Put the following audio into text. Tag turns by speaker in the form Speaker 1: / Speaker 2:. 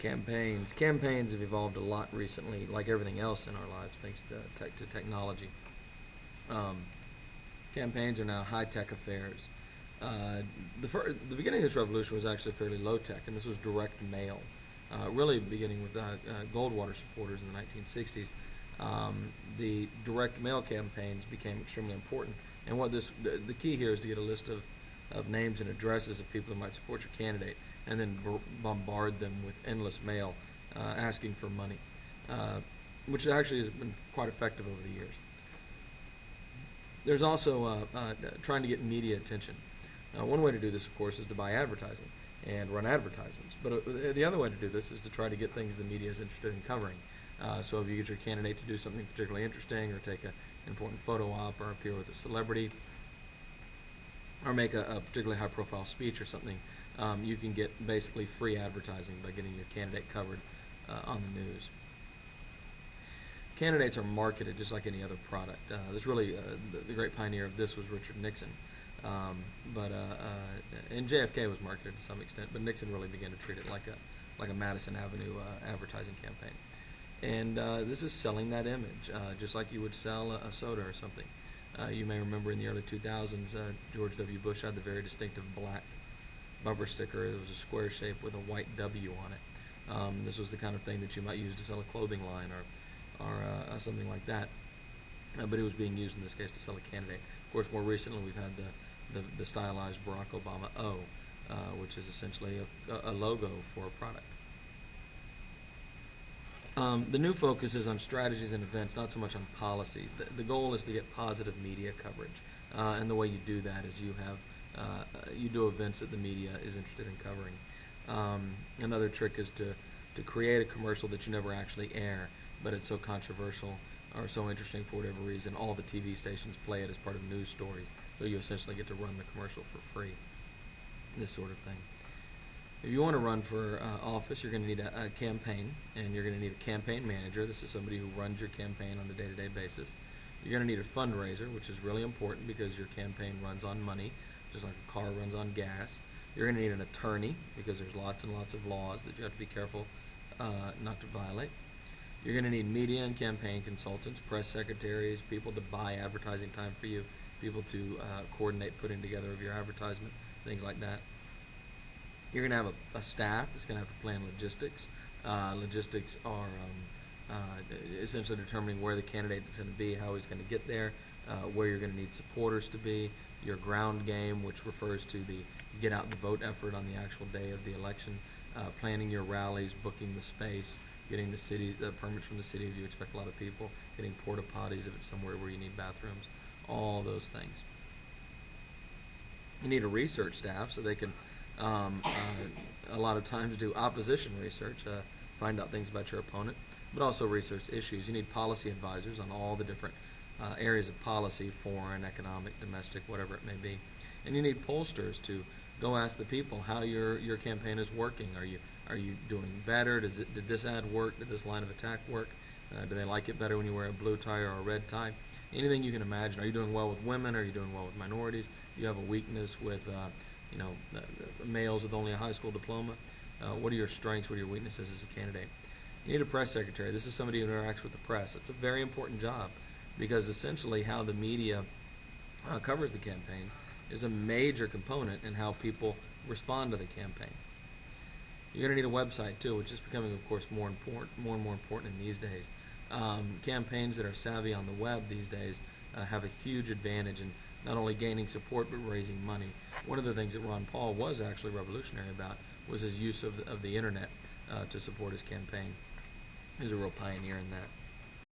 Speaker 1: Campaigns have evolved a lot recently, like everything else in our lives, thanks to technology. Um, Campaigns are now high tech affairs. The beginning of this revolution was actually fairly low tech, and this was direct mail. Really beginning with Goldwater supporters in the 1960s. The direct mail campaigns became extremely important. And the key here is to get a list of names and addresses of people who might support your candidate, and then bombard them with endless mail asking for money, which actually has been quite effective over the years. There's also trying to get media attention. One way to do this, of course, is to buy advertising and run advertisements. But the other way to do this is to try to get things the media is interested in covering. So if you get your candidate to do something particularly interesting, or take an important photo op, or appear with a celebrity, or make a particularly high-profile speech or something, you can get basically free advertising by getting your candidate covered on the news. Candidates are marketed just like any other product. There's really the great pioneer of this was Richard Nixon, and JFK was marketed to some extent, but Nixon really began to treat it like a Madison Avenue advertising campaign. And this is selling that image, just like you would sell a soda or something. You may remember in the early 2000s, George W. Bush had the very distinctive black bumper sticker. It was a square shape with a white W on it. This was the kind of thing that you might use to sell a clothing line or something like that. But it was being used in this case to sell a candidate. Of course, more recently we've had the stylized Barack Obama O, which is essentially a logo for a product. The new focus is on strategies and events, not so much on policies. The goal is to get positive media coverage, and the way you do that is you do events that the media is interested in covering. Another trick is to create a commercial that you never actually air, but it's so controversial or so interesting for whatever reason, all the TV stations play it as part of news stories, so you essentially get to run the commercial for free, this sort of thing. If you want to run for office, you're going to need a campaign, and you're going to need a campaign manager. This is somebody who runs your campaign on a day-to-day basis. You're going to need a fundraiser, which is really important because your campaign runs on money, just like a car runs on gas. You're going to need an attorney because there's lots and lots of laws that you have to be careful not to violate. You're going to need media and campaign consultants, press secretaries, people to buy advertising time for you, people to coordinate putting together of your advertisement, things like that. You're going to have a staff that's going to have to plan logistics. Logistics are essentially determining where the candidate is going to be, how he's going to get there, where you're going to need supporters to be. Your ground game, which refers to the get out the vote effort on the actual day of the election, planning your rallies, booking the space, getting the city permits from the city if you expect a lot of people, getting porta potties if it's somewhere where you need bathrooms, all those things. You need a research staff so they can a lot of times do opposition research, find out things about your opponent, but also research issues. You need policy advisors on all the different areas of policy, foreign, economic, domestic, whatever it may be. And you need pollsters to go ask the people how your campaign is working. Are you doing better? Did this ad work? Did this line of attack work? Do they like it better when you wear a blue tie or a red tie? Anything you can imagine. Are you doing well with women? Are you doing well with minorities? Do you have a weakness with males with only a high school diploma? What are your strengths? What are your weaknesses as a candidate? You need a press secretary. This is somebody who interacts with the press. It's a very important job because essentially how the media covers the campaigns is a major component in how people respond to the campaign. You're going to need a website too, which is becoming, of course, more and more important in these days. Campaigns that are savvy on the web these days have a huge advantage in not only gaining support but raising money. One of the things that Ron Paul was actually revolutionary about was his use of the internet to support his campaign. He was a real pioneer in that.